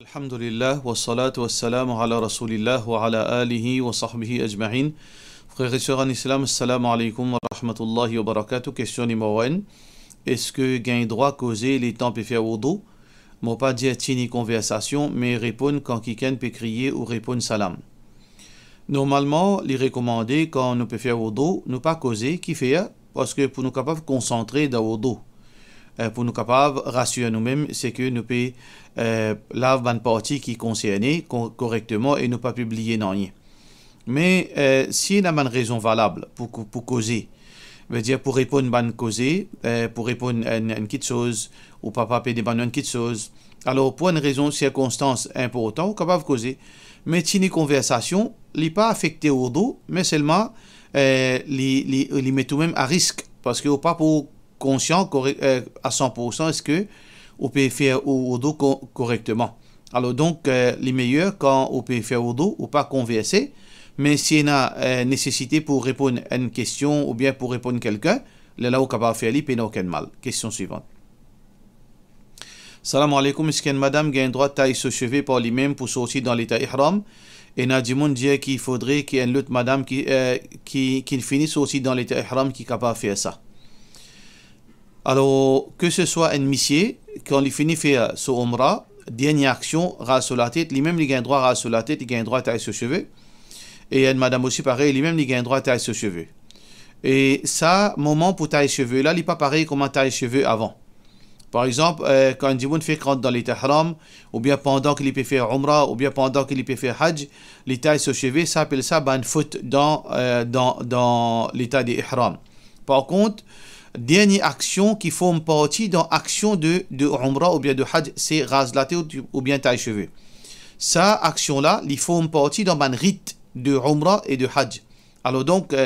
Alhamdulillah, wa salatu wa salam ala rasulillah wa ala alihi wa sahbihi ajma'in. Frères et sœurs en islam, assalamu alaikum wa rahmatullahi wa barakatuh. Question numéro 1. Est-ce que gain droit causer les temps peut faire wudu? Moi pas dire tini conversation, mais répondre quand quelqu'un peut crier ou répondre salam. Normalement, les recommandés quand nous peut faire wudu, nous pas causer, qui fait, parce que pour nous capables de concentrer dans wudu. Pour nous capables de rassurer nous-mêmes, c'est que nous pouvons laver une partie qui est concernée correctement et ne pas publier non rien. Mais si il y a une raison valable pour causer, veut dire pour répondre à une cause, pour répondre à une petite chose, ou papa peut demander une petite chose, alors pour une raison, circonstance importante, on est capable de causer. Mais si une conversation, il n'est pas affecté au dos, mais seulement il met tout de même à risque, parce que pas pour conscient à 100% est-ce que on peut faire au dos correctement. Alors donc les meilleurs quand on peut faire au dos ou pas converser, mais s'il y a nécessité pour répondre à une question ou bien pour répondre à quelqu'un, là on capable faire il n'a aucun mal. Question suivante. Salam alaikum, est-ce qu'une madame a un droit de tailler ce cheveu par lui-même pour sortir dans l'état ihram? Et n'a dit dire qu'il faudrait qu'il y ait une autre madame qui finisse aussi dans l'état ihram qui est capable de faire ça. Alors, que ce soit un monsieur, quand il finit de faire son umrah, dernière action, rase sur la tête, lui-même il a un droit à raser sur la tête, il a un droit à tailler ses cheveux. Et une madame aussi pareil, lui-même il a un droit à tailler ses cheveux. Et ça, moment pour tailler les cheveux, là, il n'est pas pareil comme tailler les cheveux avant. Par exemple, quand un djibboun fait rentrer dans l'état haram, ou bien pendant qu'il peut faire umrah, ou bien pendant qu'il peut faire hajj, il taille ses cheveux, ça appelle ça une faute dans l'état des ihram. Par contre, dernière action qui forme partie dans l'action de umrah ou bien de hajj, c'est rase la tête ou bien taille cheveux. Ça, action-là, il forme partie dans un rite de umrah et de hajj. Alors donc,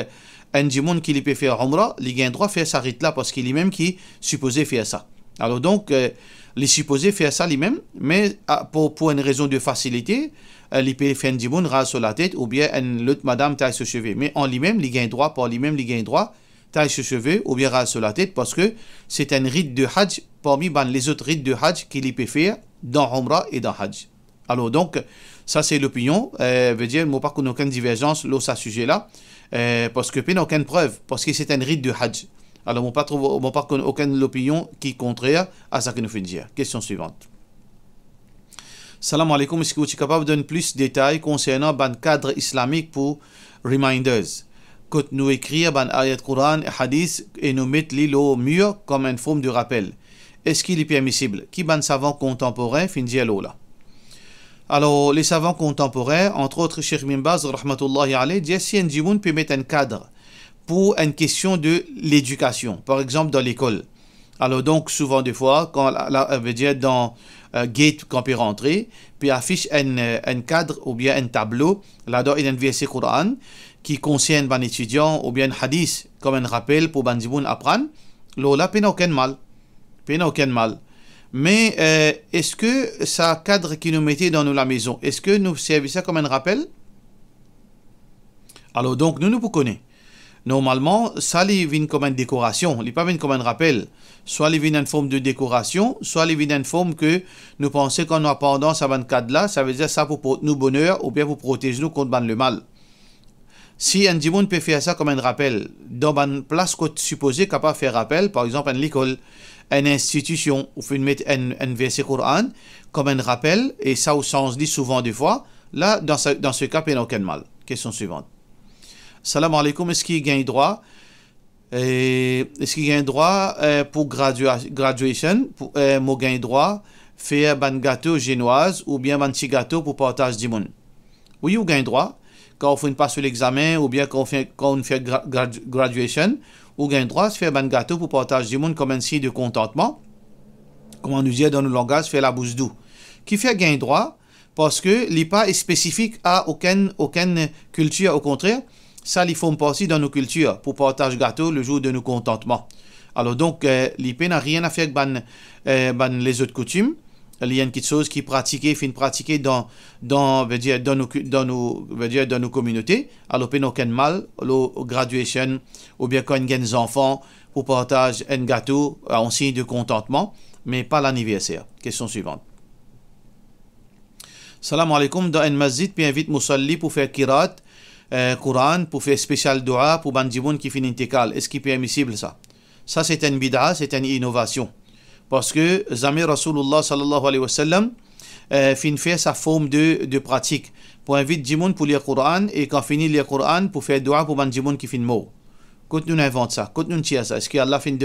un djimoun qui peut faire umrah, il a un droit de faire sa rite-là parce qu'il est même qui est supposé faire ça. Alors donc, il est supposé faire ça lui-même, mais pour une raison de facilité, il peut faire un djimoun rase sur la tête ou bien l'autre madame taille ses cheveux. Mais en lui-même, il a un droit, par lui-même, il a un droit taille ses cheveux ou bien rase sur la tête parce que c'est un rite de hajj parmi les autres rites de hajj qu'il peut faire dans umrah et dans hajj. Alors donc, ça c'est l'opinion, veut dire, moi pas qu'on n'a aucune divergence là, sur ce sujet-là, parce que il n'y a aucune preuve, parce que c'est un rite de hajj. Alors moi pas qu'on n'a aucune opinion qui est contraire à ce que nous faisons dire. Question suivante. Salam alaikum, est-ce que vous êtes capable de donner plus de détails concernant le cadre islamique pour reminders? Quand nous écrire ban ayat Quran et hadith et nous mettre l'île au mur comme une forme de rappel. Est-ce qu'il est permissible? Qui ban savants contemporains fin dialogue là? Alors, les savants contemporains, entre autres Cheikh Bin Baz, rahmatullahi alayhi, disent si un djimoun peut mettre un cadre pour une question de l'éducation, par exemple dans l'école. Alors donc, souvent des fois, quand veut dire dans gate quand on peut rentrer, puis affiche un cadre ou bien un tableau, là-dedans il y a un verset Coran qui concerne un étudiant ou bien un hadith comme un rappel pour un djimoun apprendre, là, il n'y a aucun mal. Il n'y a aucun mal. Mais est-ce que ça cadre qui nous mettait dans la maison, est-ce que nous servons ça comme un rappel? Alors donc, nous connaissons. Normalement, ça vient comme une décoration, il n'est pas vient comme un rappel. Soit il vient en forme de décoration, soit il vient en forme que nous pensons qu'on a pendant ce cadre-là, ça veut dire ça pour porter nous bonheur ou bien pour protéger nous contre le mal. Si un djimoun peut faire ça comme un rappel, dans une place qu'on est supposé capable de faire rappel, par exemple une école, une institution, où vous mettre un verset Coran comme un rappel, et ça au sens dit souvent des fois, là, dans ce cas, il n'y a aucun mal. Question suivante. Salam alaikum, est-ce qu'il y a un droit pour graduation, pour moi un droit faire un gâteau génoise ou bien un petit gâteau pour partage du monde? Oui, ou un droit. Quand on fait passe sur l'examen ou bien quand on fait graduation, ou gain droit de faire un gâteau pour partager du monde comme un signe de contentement, comme on nous dit dans nos langages, faire la bouche doux. Qui fait gain droit parce que l'IPA est spécifique à aucune culture, au contraire, ça les forme partie dans nos cultures pour partager gâteau le jour de nos contentements. Alors donc, l'IPA n'a rien à faire avec les autres coutumes. Il y a une petite chose qui est pratiquée dans nos communautés. Alors, il n'y a aucun mal, la graduation, ou bien quand il y a des enfants, pour partager un gâteau en signe de contentement, mais pas l'anniversaire. Question suivante. Salam alaikum, dans un masjid, puis invite Musalli pour faire kirat, Quran, pour faire spécial dua, pour bandjiboun qui finit intégrale. Est-ce qu'il est permissible ça? Ça c'est une bid'a, c'est une innovation. Parce que Zami Rasulullah sallallahu alayhi wa sallam fin fait sa forme de pratique. Pour inviter Jimoun pour lire Quran et quand finit lire Quran pour faire dua pour bandjiboun qui fin mot. Quand nous inventons ça, quand nous tient ça, est-ce qu'Allah fin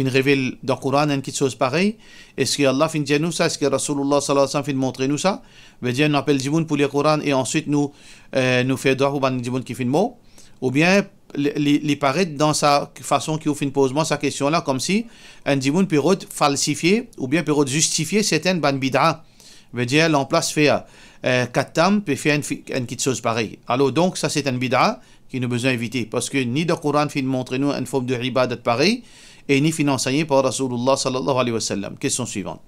révèle dans le Coran une petite chose pareille? Est-ce qu'Allah fin dire nous ça? Est-ce que Rasulullah sallallahu alayhi wa sallam fin montrer nous ça? Veut dire nous appelle Jimoun pour lire le Coran et ensuite nous fait dua pour Jimoun qui fin mot? Ou bien les paraît dans sa façon qui fin pose sa question là comme si un Jimoun peut falsifier ou bien peut justifier certaines ban bid'a. Veut dire l'emplace fait Kattam peut faire une petite chose pareille. Alors donc ça c'est un bid'a qui nous besoin d'éviter parce que ni le Coran fin montrer nous une forme de ibadat pareil et ni fin enseigné par Rasulullah sallallahu alayhi wa sallam. Question suivante.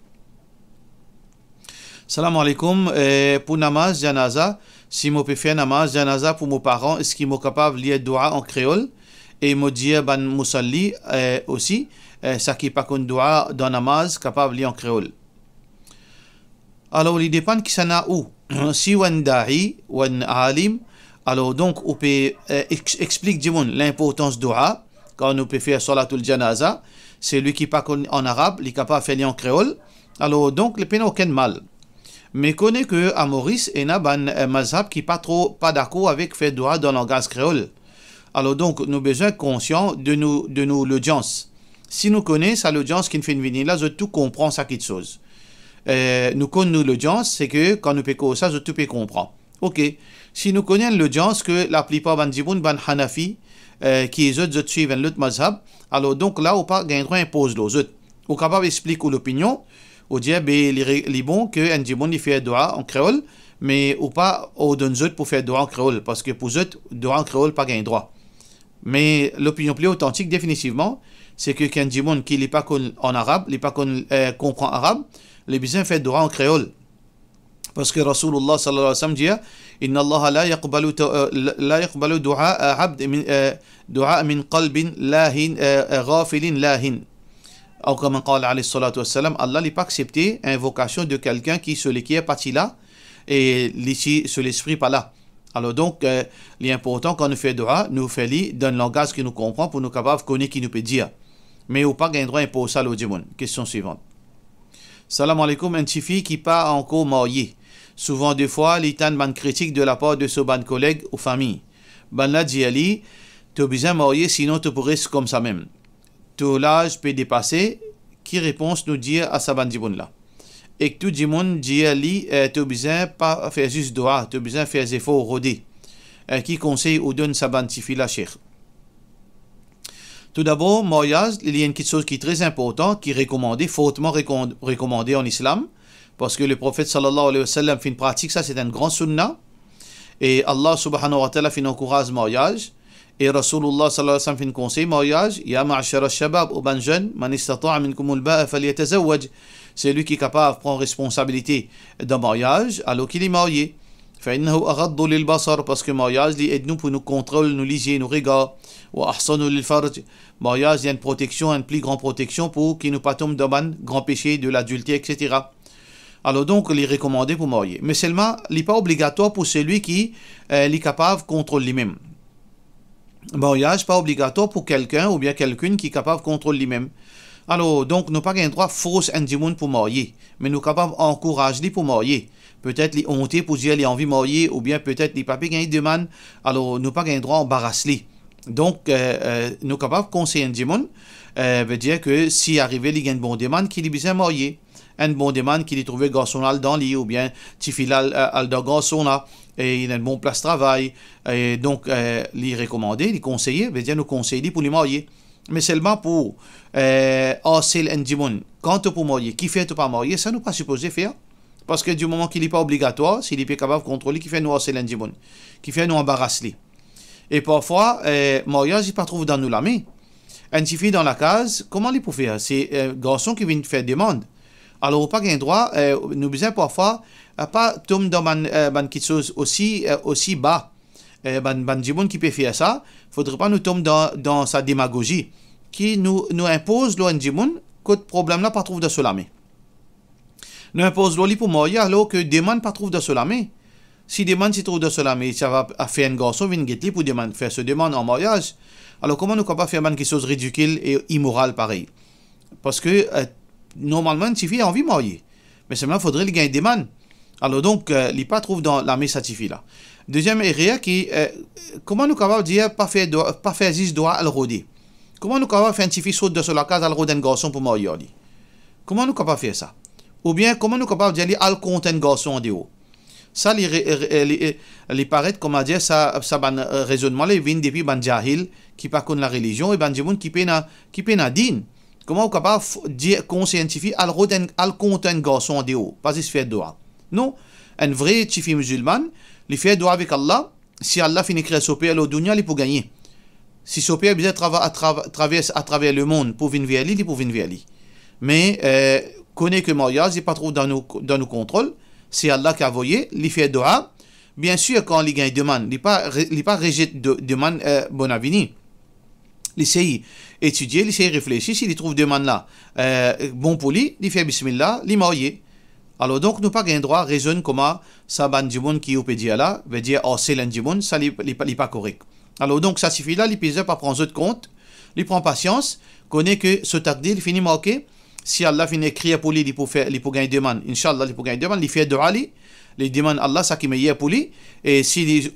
Salam alaikum. Pour namaz janaza, si je peux faire namaz janaza pour mes parents, est-ce qu'ils sont capables de lire dua en créole et me dire ban musalli aussi, ça qui pas qu'on dua dans namaz capable de lire en créole. Alors il dépend qui ça n'a où. Si on da'i ou un alim, alors donc on peut explique l'importance du dua quand on peut faire salatul janaza, c'est lui qui parle en arabe, il est capable de faire en créole. Alors donc le n'a aucun mal. Mais connaît que à Maurice il y a un mazhab qui pas d'accord avec faire dua dans le langage créole. Alors donc nous avons besoin conscient de nous l'audience. Si nous connaissons ça l'audience qui nous fait venir là, je tout comprend ça quelque chose. Nous connaissons l'audience, c'est que quand nous pécons ça, je tout peut comprendre. Ok. Si nous connaissons l'audience que la plupart bandjiboun ban Hanafi, qui les autres suivent l'autre mazhab, alors donc là, on pas gain droit impose les autres. On capable expliquer l'opinion, on dit les bon que un djiboun il fait dua en créole, mais ou pas on donne autres pour faire dua en créole, parce que pour autres dua en créole pas gain droit. Mais l'opinion plus authentique définitivement, c'est que qu'un djiboun qui n'est pas en arabe, il pas comprend arabe, les besoin fait dua en créole. Parce que Rasulullah sallallahu alayhi wa sallam dit Inna Allah la yaqbalu du'a abd du'a min qalbin lahin ghafilin lahin. Ou comme on dit alayhi salatu wa sallam, Allah n'a pas accepté invocation de quelqu'un qui est parti là et ici sur l'esprit pas là. Alors donc l'important quand nous fait dua, nous fait li dans le langage qui nous comprend pour nous capables connaître qui nous peut dire. Mais ou pas gain droit pour ça le djimoun. Question suivante. Salam alaikum, un petit fille qui pas encore marié. Souvent, des fois, il y a une critique de la part de ce ban collègue ou famille. Ban là dit Ali, tu es besoin de marier, sinon tu pourrais être comme ça même. Tout l'âge peut dépasser. Qui réponse nous dire à sa bandiboun là? Et que tout le monde dit Ali, tu es besoin pas faire juste doigt, tu es besoin faire des efforts rodés. Qui conseille ou donne sa bandifi la cheikh? Tout d'abord, mariage, il y a une petite chose qui est très importante, qui est recommandée, fortement recommandée en islam. Parce que le prophète sallallahu alayhi wa sallam fait une pratique, ça c'est un grand sunnah. Et Allah subhanahu wa ta'ala fait encourage le mariage. Et Rasulullah sallallahu alayhi wa sallam fait un conseil mariage. Ya ma'ashara shabab ou ban jeune, man istata'a minkum al-ba'a falyatazawwaj. C'est lui qui est capable de prendre responsabilité d'un mariage alors qu'il est marié. فإنه أغض للبصر parce que mariage il aide nous pour nous contrôler, nous lisier, nous regarder. وأحصن للفرج. Mariage il y a une protection, une plus grande protection pour qu'il nous pas tombe dans un grand péché de l'adultère, etc. Alors donc, il est recommandé pour marier. Mais seulement, il n'est pas obligatoire pour celui qui est capable de contrôler lui-même. Mariage, pas obligatoire pour quelqu'un ou bien quelqu'une qui est capable de contrôler lui-même. Alors, donc, nous n'avons pas un droit force un djimoun pour marier, mais nous sommes capables d'encourager pour marier. Peut-être les honter pour dire qu'il a envie de marier, ou bien peut-être les papiers qui demandent, alors nous n'avons pas un droit d'embarrasser. Donc, nous sommes capables de conseiller un djimoun, veut dire que si arrivé, il y a une bonne demande, qu'il est besoin de marier. Une bonne demande qu'il ait trouvé garçon dans le lit ou bien tifilal al de garçon là et il a une bonne place de travail et donc les recommander, les conseiller, veut dire nous conseiller pour les marier. Mais seulement pour asser un djimoun quand tu pour marier, qui fait tu pas marier, ça nous pas supposé faire parce que du moment qu'il n'est pas obligatoire, s'il est pas capable de contrôler, qui fait nous asser un djimoun, qui fait nous embarrasser. Et parfois mariage il pas trouve dans nous la main. Un petit fille dans la case, comment il peut faire? C'est un garçon qui vient faire demande. Alors, pas gain droit, nous besoin parfois pas tomber dans quelque chose aussi bas. Ban djimoun qui peut faire ça, faudrait pas nous tomber dans sa démagogie qui nous impose le djimoun que le problème là pas trouve de cela. Nous imposons pour marier alors que demande pas trouve de cela mais. Si demande se trouve de cela mais ça va faire un garçon vient guetter pour demander faire ce demande en mariage. Alors comment nous capable faire quelque chose de ridicule et immoral pareil? Parce que normalement une fille a envie de marier. Mais seulement il faudrait qu'il gagne des demande. Alors donc il pas trouve dans la cette là. Deuxième area qui comment nous capable dire pas faire 10 doigts à le roder. Comment nous capable faire un petit fille saute de sur la case à le roder un garçon pour marier? Comment nous capable faire ça? Ou bien comment nous capable dire al compte un garçon en dehors? Ça les paraît comment dire ça ban raisonnement les vient depuis ban jahil qui pas connaît la religion et ban gens qui pena din. Comment on capable dire conscientifier al roden al compte un garçon en dehors? Pas se faire doigt. Non, un vrai chifi musulman, il fait doigt avec Allah. Si Allah finit créer son père, le dunya, il peut gagner. Si son père besoin traverser à travers le monde pour venir vers lui, il peut venir vers lui. Mais connaît que mariage, il pas trop dans nos contrôles. C'est Allah qui a envoyé, il fait doigt. Bien sûr, quand il gagne demande, il pas rejette demande bon avenir. Il essaye étudier, il essaye réfléchir. S'il trouve demande là bon pour lui, il fait bismillah, il marié. Alors donc, nous pas gain droit, raisonne comment ça ban du monde qui peut dire là, veut dire oh c'est l'un du monde, ça n'est pas correct. Alors donc, ça suffit là, il peut pas prendre de compte, il prend patience, connaît que ce tardi, il finit marqué. Si Allah finit écrire pour lui, il peut gagner demande. Inch'Allah, il peut gagner demande, il fait de Ali, il demande Allah ça qui est meilleur pour lui. Et si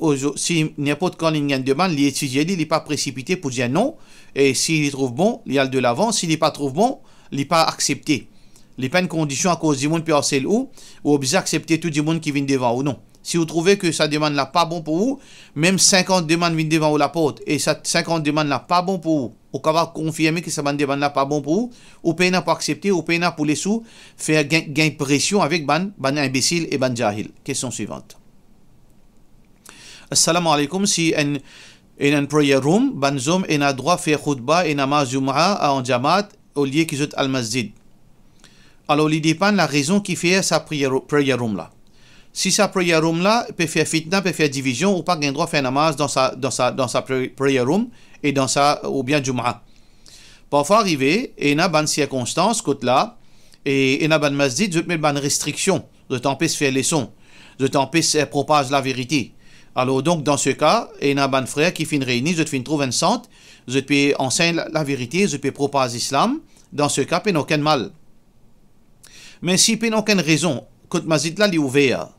n'importe quand il gagne demande, il étudie, il n'est pas précipité pour dire non. Et s'il trouve bon, il y a de l'avant. S'il n'est pas trouve bon, il n'est pas accepté. Il n'est pas une condition à cause du monde peut harceler ou obligé d'accepter tout le monde qui vient devant ou non. Si vous trouvez que ça demande là pas bon pour vous, même 50 demandes viennent devant vous la porte et ça 50 demandes là pas bon pour vous, ou capable confirmer que ça demande là pas bon pour vous, ou peine pas accepter, ou peine pour les sous, faire gain pression avec ban imbécile et ban jahil. Question suivante. Assalamu alaikum, si un prayer room, ban zom en a droit faire khutbah et namaz jum'a en jamaat au lieu qu'ils sont al masjid. Alors il dépend de la raison qui fait sa prayer room là. Si sa prayer room là peut faire fitna, peut faire division ou pas gain droit faire namaz dans sa prayer room et dans sa ou bien jum'a. Parfois arriver et il y a ban circonstances côté là et il y a ban masjid, je mets ban restriction, je t'empêche faire les sons, je t'empêche propager la vérité. Alors donc dans ce cas, il y a ban frère qui fin réuni, je te fin trouver une centre, je peux enseigner la vérité, je peux propager l'islam. Dans ce cas, il n'y a aucun mal. Mais si il n'y a aucune raison, quand masjid là est ouvert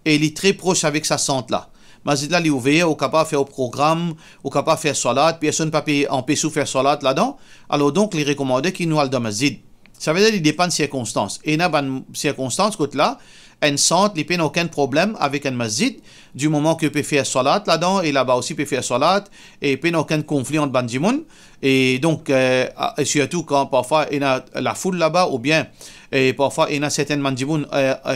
et il est très proche avec sa centre là. Masjid là est ouvert, ou capable de faire au programme, ou capable de faire salat, personne ne peut empêcher de faire salat là-dedans. Alors donc, il est recommandé qu'il nous aille dans masjid. Ça veut dire qu'il dépend de circonstances. Et il y a des circonstances, côté là, un centre, il n'y a aucun problème avec un masjid, du moment que peut faire salat là-dedans, et là-bas aussi peut faire salat, et il n'y a aucun conflit entre bandimoun. Et donc, surtout quand parfois il y a la foule là-bas, ou bien, et parfois il y a certains bandimoun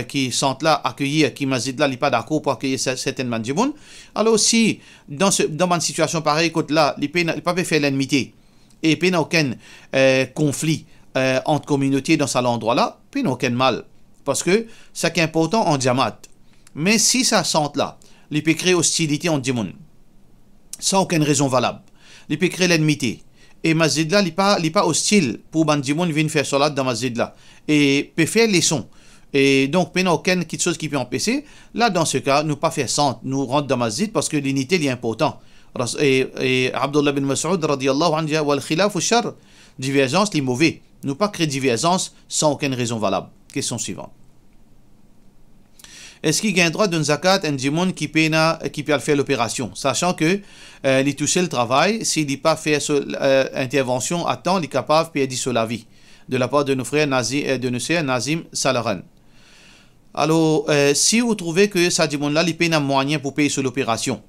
qui sont là, accueillir, qui masjid là, ils pas d'accord pour accueillir certains bandimoun. Alors si, dans une situation pareille, côté là, il ne peut pas faire l'ennemité, et il n'y a aucun conflit entre communautés dans cet endroit-là, il n'y a aucun mal. Parce que c'est qui est important en Jamaat. Mais si ça sente là, il peut créer hostilité en Dimoun, sans aucune raison valable. Il peut créer l'ennemité. Et masjid là, il n'est pas hostile pour ban Dimoun venir faire salat dans masjid là. Et peut faire les sons. Et donc, il n'y a aucune chose qui peut empêcher. Là, dans ce cas, nous pas faire centre, nous rentre dans masjid parce que l'unité est important. Et Abdullah bin Mas'ud, radiyallahu anhu, wal khilaf ou shar, divergence, les mauvais. Nous pas créer divergence sans aucune raison valable. Question suivante. Est-ce qu'il y a un droit d'un zakat un djimoun qui peut faire l'opération, sachant que il touche le travail, s'il n'a pas fait intervention à temps, il est capable de perdre sur la vie, de la part de nos frères de nos sœurs Nazim Salaran. Alors, si vous trouvez que ça djimoun là, il paye un moyen pour payer sur l'opération,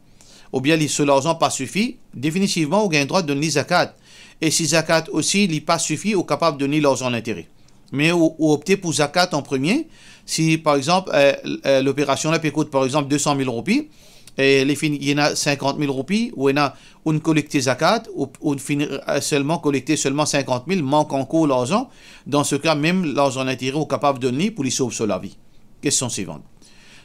ou bien si l'argent pas suffit, définitivement, vous avez un droit de donner zakat. Et si zakat aussi, il n'est pas suffit, vous êtes capable de donner l'argent d'intérêt. Mais ou opter pour zakat en premier, si par exemple l'opération là coûte par exemple 200 000 roupies, et il y en a 50 000 roupies, ou il y en a une collecte zakat, ou seulement collecter seulement 50 000, manque encore l'argent, dans ce cas même l'argent d'intérêt est capable de donner pour les sauver sur la vie. Question suivante.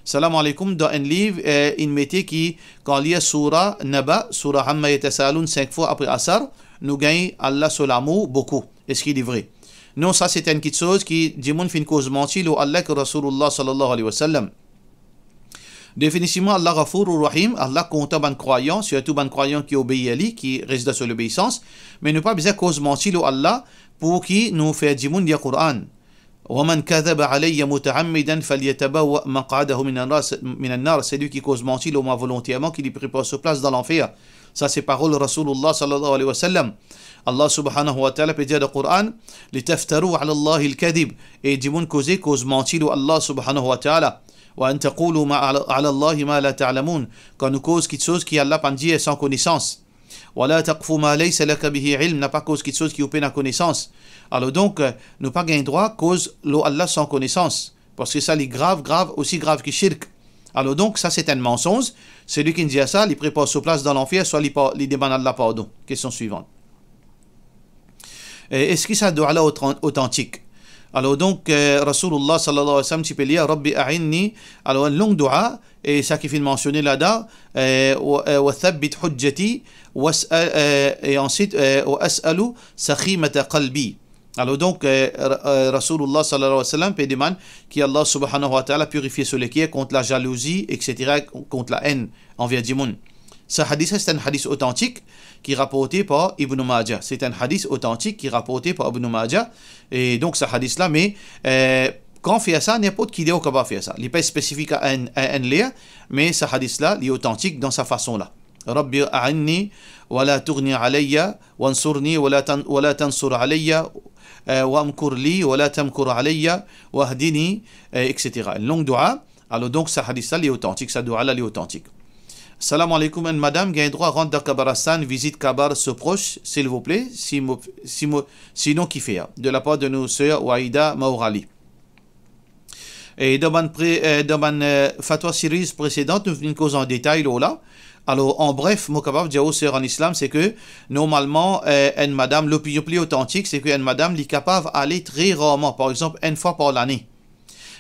Salam alaikum, dans un livre, il mettait qui, quand il y a Surah Naba, Surah Amma Yatasaloun 5 fois après Asar, nous gagnons Allah sur l'amour beaucoup. Est-ce qu'il est vrai? Non, ça c'est une petite chose qui dit mon fin cause mentir ou Allah que Rasulullah sallallahu alayhi wa sallam. Définitivement, Allah Ghafour Rahim, Allah compte ban croyant, surtout ban croyant qui obéit à lui, qui reste sur l'obéissance, mais ne pas besoin cause mentir ou Allah pour qui nous fait dire mon Coran. وَمَنْ كَذَبَ عَلَيَّ مُتَعَمِّدًا فَلْيَتَبَوَّأْ مَقْعَدَهُ مِنَ النَّارِ. C'est lui qui cause mentir au moins volontairement, qui lui prépare sa place dans l'enfer. Ça c'est parole de Rasulullah sallallahu alayhi wa sallam. Allah subhanahu wa ta'ala peut dire dans le Coran لِتَفْتَرُوا عَلَى اللَّهِ الْكَذِبِ. Et dit mon cause mentir au Allah subhanahu wa ta'ala. وَأَنْ تَقُولُوا عَلَى اللَّهِ مَا لَا تَعْلَمُونَ. Quand nous cause quelque chose qui Allah pas dit sans connaissance. وَلَا تَقْفُ مَا لَيْسَ لَكَ بِهِ عِلْمٍ. N'a pas cause quelque chose qui oublie la connaissance. Alors donc, nous pas gain droit cause Allah sans connaissance. Parce que ça, est grave, aussi grave que shirk. Alors donc, ça c'est un mensonge. Celui qui dit à ça, il prépare sa place dans l'enfer, soit il demande Allah pardon. Question suivante. Est-ce que ça doit aller authentique? Alors donc, Rasulullah sallallahu alayhi wa sallam, tu peux lire Rabbi a'inni. Alors, une longue dua, et ça qui fait mentionner là-dedans, wa thabbit hujjati, et ensuite, wa as'alu sakhimata qalbi. Alors donc, Rasulullah sallallahu alayhi wa sallam peut demander qu'Allah subhanahu wa ta'ala purifie ce qui est contre la jalousie, etc., contre la haine envers du monde. Ce hadith, c'est un hadith authentique qui est rapporté par Ibn Majah. C'est un hadith authentique qui est rapporté par Ibn Majah. Et donc, ce hadith-là, mais quand on fait ça, n'importe qui dit qu'on va faire ça. Il n'est pas spécifique à un lien, mais ce hadith-là, il est authentique dans sa façon-là. Rabbi a'inni wa la tughni alayya wansurni wa la tansur alayya wamkur li wa la tamkur alayya wahdini, etc. Une longue dua. Alors donc, ce hadith-là, il est authentique. Ce dua-là, il est authentique. Salam alaikum, madame, gagne droit rentre dans Kabaristan, visite Kabar se proche, s'il vous plaît, sinon qui fait, de la part de nos sœurs Waïda Maourali. Et dans ma fatwa series précédente, nous venons cause en détail là. Alors, en bref, mon capable de dire aux sœurs en islam, c'est que normalement, une madame, l'opinion plus authentique, c'est qu'une madame est capable d'aller très rarement, par exemple, une fois par l'année.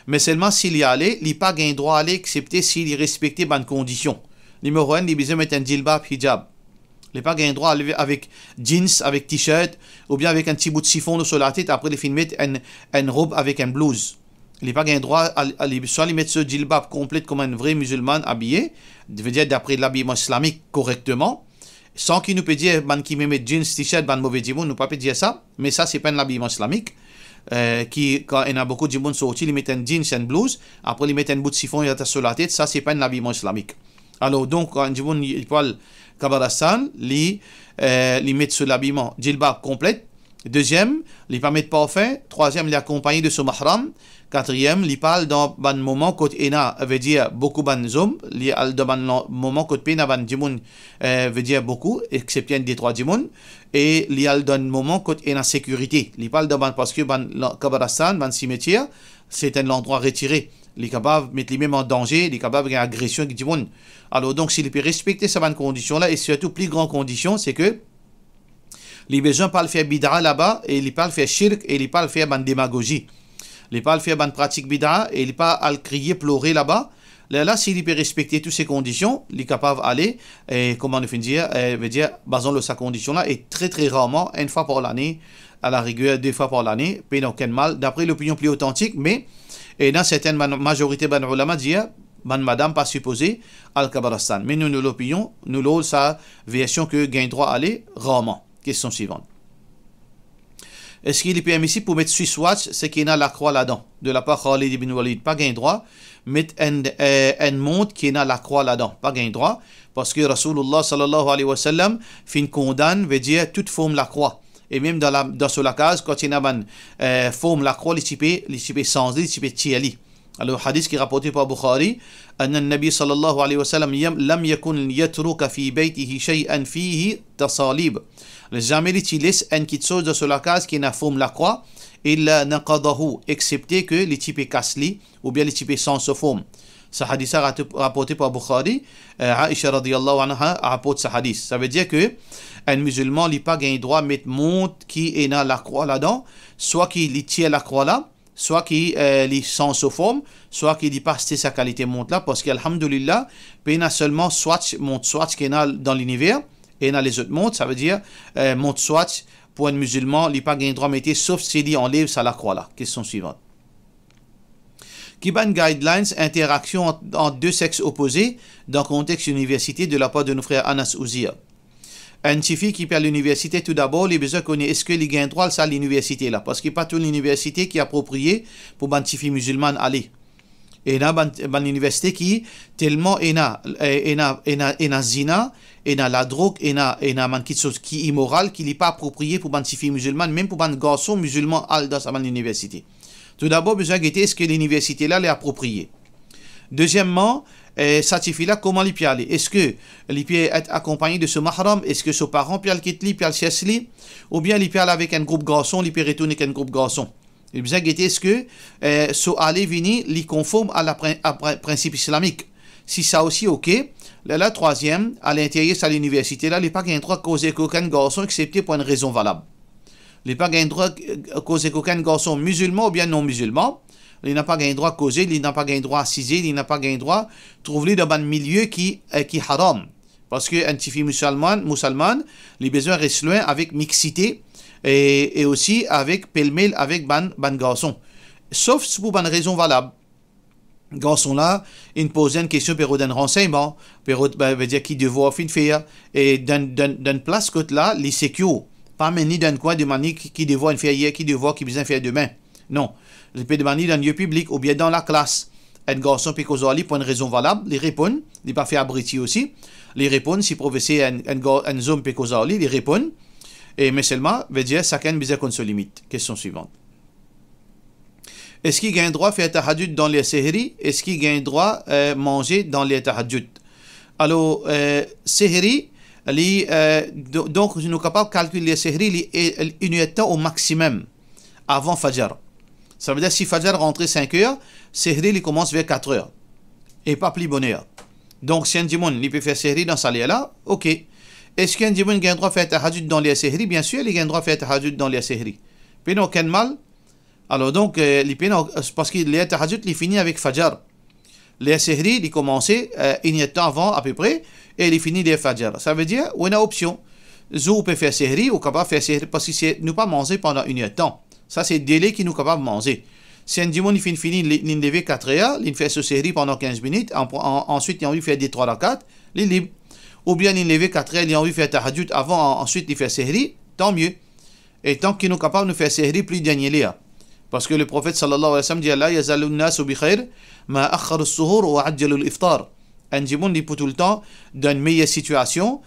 Mais seulement s'il y allait, il n'a pas gain droit à aller, excepté s'il respectait bonnes conditions. Numéro 1, il besoin mettre un djilbab, hijab. Il n'a pas gain droit à aller avec jeans, avec t-shirt, ou bien avec un petit bout de chiffon sur la tête, après il mettre une robe avec un blouse. Il n'a pas gain droit à soit lui mettre ce djilbab complet comme un vrai musulman habillé, veut dire d'après l'habillement islamique correctement, sans qu'il nous peut dire qui me met jeans, t-shirt, mauvais djimoun, nous ne peut pas dire ça, mais ça c'est pas un habillement islamique. Qui, quand il y a beaucoup de gens sortis, ils mettent un jeans, un blouse, après ils mettent un bout de chiffon sur la tête, ça c'est pas un habillement islamique. Alors donc, quand il parle Kabaristan, il met sur l'habillement djilbab complet. Deuxième, il pas mettre parfum. Troisième, il est accompagné de son mahram. Quatrième, il parle dans un moment quand il veut dire beaucoup de hommes. Il dans un moment quand il veut dire beaucoup, excepté un des trois djimoun. Et il dans un moment quand il est en sécurité. Il parle parce que Kabaristan, dans le cimetière, c'est un endroit retiré. Il est capable de mettre lui-même en danger, il est capable d'une agression qui dit bon. Alors donc s'il peut respecter ces bonnes conditions-là, et surtout plus grande condition, c'est que les gens parlent faire bid'a là-bas, et ils parlent faire shirk, et ils parlent faire bonne démagogie. Ils parlent faire bonne pratique bid'a, et ils parlent à crier, pleurer là-bas. Là, s'il peut respecter toutes ces conditions, il est capable d'aller, et comment on veut dire, basant sur sa condition-là, et très très rarement, une fois par l'année, à la rigueur, 2 fois par l'année, puis aucun mal, d'après l'opinion plus authentique, mais et dans certaines majorité de ulama disent madame pas supposée al Kabaristan. Mais nous l'opinion, nous l'avons sa version que gagne droit à aller rarement. Question suivante. Est-ce qu'il est permis pour mettre Swiss Watch, ce qui est dans la croix là-dedans, de la part Khalid ibn Walid, pas gagne droit, mettre une montre qui est dans la croix là-dedans, pas gagne droit, parce que Rasulullah sallallahu alayhi wa sallam fin condamne, veut dire toute forme la croix. Et même dans sur la case, quand il y a une forme la croix, les types sans les types tiali. Alors, hadith qui est rapporté par Bukhari, أن النبي صلى الله عليه وسلم لم يكن يترك في بيته شيئا فيه تصاليب. Jamais il laisse une petite chose sur la case qui est une forme la croix, il نقضه, excepté que les types cassent-li, ou bien les types sans se forme. Ce hadith a rapporté par Bukhari, Aisha radiyallahu anha rapporte ce hadith. Ça veut dire que un musulman n'a pas le droit de mettre montre qui est dans la croix là-dedans, soit qu'il tire la croix là, soit qu'il est sans se forme, soit qu'il n'a pas sa qualité montre là, parce qu'alhamdulillah, il y a seulement montre swatch qui est dans l'univers, et dans les autres montres, ça veut dire montre swatch pour un musulman, il n'a pas gain droit mettre sauf s'il enlève ça la croix là. Question suivante. Kiban Guidelines, interaction entre deux sexes opposés dans le contexte université de la part de nos frères Anas Ouzia. Un fille qui perd l'université, tout d'abord, les besoins connaissent est-ce que les gains droit à l'université là, parce qu'il n'y a pas toute l'université qui est appropriée pour une fille musulmane aller. Et il y a une université qui tellement il y a zina, il y a la drogue, il y a quelque chose qui est immoral, qui n'est pas approprié pour une fille musulmane, même pour un garçon musulman dans l'université. Tout d'abord, besoin de est-ce que l'université là est appropriée. Deuxièmement, cette fille là comment il peut aller? Est-ce que il peut être accompagné de ce mahram? Est-ce que ses parents peuvent le quitter, peuvent le chercher, ou bien il peut aller avec un groupe garçon, il peut retourner avec un groupe garçon? Il besoin de est-ce que so aller venir il conforme à la principe islamique? Si ça aussi ok, la troisième à l'intérieur de l'université là, il n'y a pas droit de causer qu'aucun garçon excepté pour une raison valable. Il n'y a pas droit de causer qu'aucun garçon musulman ou bien non musulman. Il n'a pas droit de causer, il n'a pas droit de ciser, il n'a pas droit de trouver dans un milieu qui est haram. Parce qu'un petit fille musulmane, il a besoin de rester loin avec mixité et aussi avec pêle-mêle avec ban garçon. Sauf pour une raison valable. Garçon là, il pose une question pour un renseignement, pour veut dire qui devoir faire et dans place côté là, les sécure. Pas mener dans coin de manière qui devoir faire hier, qui devoir qui besoin faire demain. Non. Il peut demander dans un lieu public ou bien dans la classe. Un garçon peut causer pour une raison valable, il répond, il pas fait abriter aussi. Il répond si professeur un homme peut causer, il répond. Et mais seulement veut dire chacun besoin qu'on se limite. Question suivante. Est-ce qu'il gagne droit à faire tahajjud dans les sehri? Est-ce qu'il gagne droit à manger dans les tahajjud? Alors, sehri, donc nous sommes capables de calculer les sehri une heure de temps au maximum avant Fajr. Ça veut dire si Fajr rentre 5 heures, sehri il commence vers 4 heures. Et pas plus bonne heure. Donc si un dimon il peut faire sehri dans sa là, ok. Est-ce qu'un dimon gagne droit à faire tahajjud dans les sehri? Bien sûr, il gagne droit à faire tahajjud dans les sehri. Puis non, aucun mal. Alors donc, parce que les tahajjud, il finit avec Fajr. Les sehri, il commence une heure de temps avant à peu près, et il finit les Fajr. Ça veut dire, on a option. Zou peut faire sehri, ou capable de faire sehri, parce que nous pas manger pendant une heure de temps. Ça, c'est le délai qui nous est capable de manger. Si un dimanche, il finit, il lever 4 heures, il fait ce série pendant 15 minutes, ensuite, il a envie de faire des 3 rakats, il est libre. Ou bien, il lever 4 heures, il a envie de faire tahajjud avant, ensuite, il fait série, tant mieux. Et tant qu'il nous est capable de faire série, plus dernier là. Parce que le prophète sallallahu alayhi wa sallam dit La yazalun nasu bi khair ma akhar as-suhur wa ajjalu al-iftar. Un dimanche, il peut tout le temps dans une meilleure situation.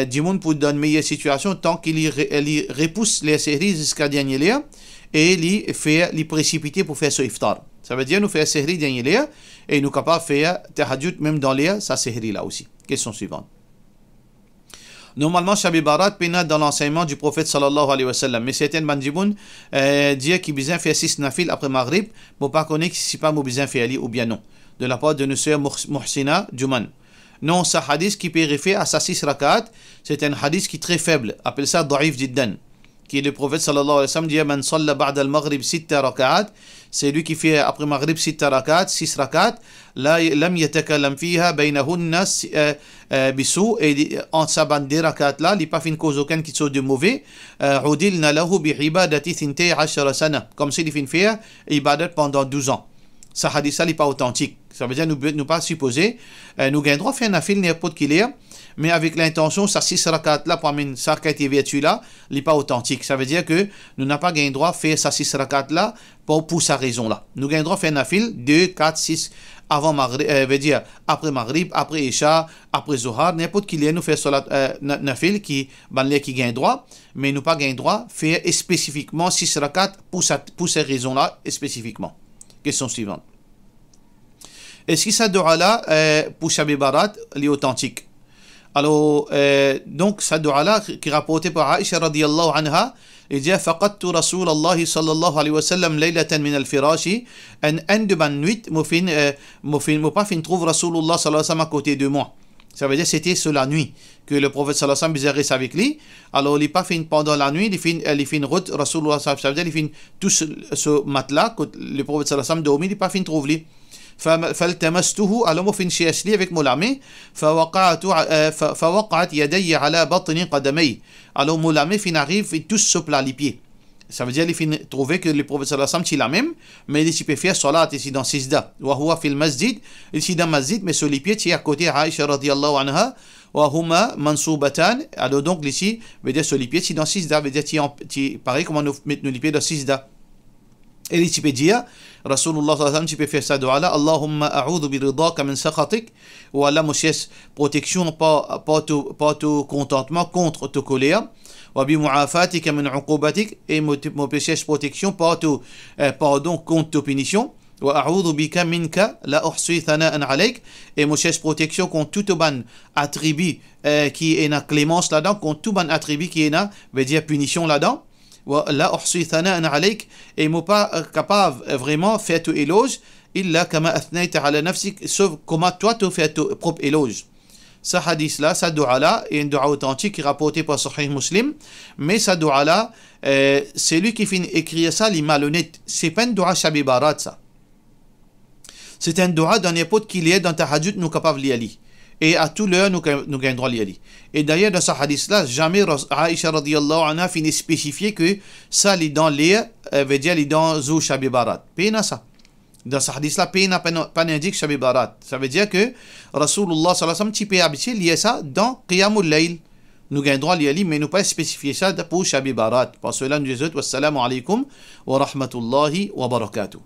Dimanche, pour dans une meilleure situation, tant qu'il repousse les séries jusqu'à dernier là. Et il fait les précipiter pour faire ce iftar. Ça veut dire nous faire sehri dernier l'air et nous capables de faire tahajjud même dans l'air, ça sehri là aussi. Question suivante. Normalement, Shabi Barat pénètre dans l'enseignement du prophète sallallahu alayhi wa sallam. Mais certains bandiboun disent qu'il besoin faire 6 nafil après Maghrib pour pas connaître si pas besoin faire ali ou bien non. De la part de nos sœurs Muhsina Juman. Non, ce hadith qui peut référer à sa 6 rakat, c'est un hadith qui est très faible. Appelle ça da'if jiddan. Qui est le prophète sallallahu alayhi wa sallam dit Man salla ba'da al-maghrib 6 rak'at, c'est lui qui fait après maghrib 6 rak'at, 6 rak'at, la lam yatakallam fiha baynahunna bisu, et en sa bande de rak'at là, il pas fait une cause aucune qui soit de mauvais, udilna lahu bi ibadati 12 sana, comme s'il fait faire ibadat pendant 12 ans. Ça hadith ça n'est pas authentique. Ça veut dire nous pas supposer nous gagnons droit faire nafil n'importe qui est, mais avec l'intention ça 6 rakat là pour amener ça qui a été vertu là, n'est pas authentique. Ça veut dire que nous n'a pas gagné droit faire ça 6 rakat là pour sa raison là. Nous gagnons droit faire nafil 2 4 6 avant maghrib, veut dire après maghrib, après isha, après zohar, n'importe qui est nous faire salat nafil qui qui gagne droit, mais nous pas gagné droit faire spécifiquement 6 rakat pour ces raisons là spécifiquement. Question suivante. Est-ce que ça doit là pour Shabi Barat est authentique? Alors, donc, ça doit là qui est rapporté par Aïcha radiyallahu anha, il dit Faqadtu Rasulallah sallallahu alayhi wa sallam laylatan min al-firashi, un de ban nuit, moi pas fin trouve Rasulullah sallallahu alayhi wa sallam à côté de moi. Ça veut dire c'était sur la nuit que le prophète sallallahu alayhi wa sallam reste avec lui. Alors, il pas fin pendant la nuit, il fait une route, Rasulullah sallallahu alayhi wa sallam, il fait tout ce matelas, que le prophète sallallahu alayhi wa sallam dormit, il pas fin trouve lui. فالتمسته alors moi finché asli avec mon lame فوقعت يدي على بطن قدمي alors mon lame fin arrive et tous sur les pieds. Ça veut dire qu'il trouver que le prophète sallallahu alayhi wa sallam, c'est la même, mais il peut faire salat ici dans Sijda. Wa huwa fil masjid, ici dans masjid, mais sur les pieds, c'est à côté Aïcha radiyallahu anha, wa huma mansoubatan. Alors donc ici, veut dire sur les pieds, c'est dans Sijda, veut dire c'est pareil comment nous mettons les pieds dans Sijda. Et il peut dire, Rasulullah sallallahu alayhi wa sallam, tu peux faire ça dua là, Allahumma a'udhu bi ridaka min sakhatik, ou Allah, mon cherche protection, pas ton contentement contre ta colère. وبمعافاتك من عقوبتك et mon péché protection pardon contre ta punition وأعوذ بك منك لا أحصي ثناء عليك et mon cherche protection contre tout ban attribut qui est na clémence là-dedans contre tout ban attribut qui est na veut dire punition là-dedans ولا أحصي ثناء عليك et mon pas capable vraiment faire tout éloge إلا كما أثنيت على نفسك sauf comment toi tu fais ton propre éloge. Ce hadith-là, ce dua-là, est un dua authentique qui est rapporté par Sahih Muslim, mais ce dua-là, c'est lui qui finit écrire ça, il est malhonnête. C'est pas un dua Shabi Barat, ça. C'est un dua dans n'importe qui est dans ta hadith, nous capables d'y aller. Et à tout l'heure, nous gagnons droit d'y aller. Et d'ailleurs, dans ce hadith-là, jamais Aïcha radiyallahu anha finit spécifier que ça, il est dans les, veut dire, il est dans Zou Shabi Barat. Péna ça. Dans ce hadith-là, pays n'a pas indiqué Shabi Barat. Ça veut dire que Rasulullah sallallahu alayhi wa sallam, tu peux habituer lié ça dans Qiyamul Layl. Nous gagnons droit d'y aller, mais nous pas spécifier ça pour Shabi Barat. Parce que là, nous disons, wassalamu alaikum wa rahmatullahi wa barakatuh.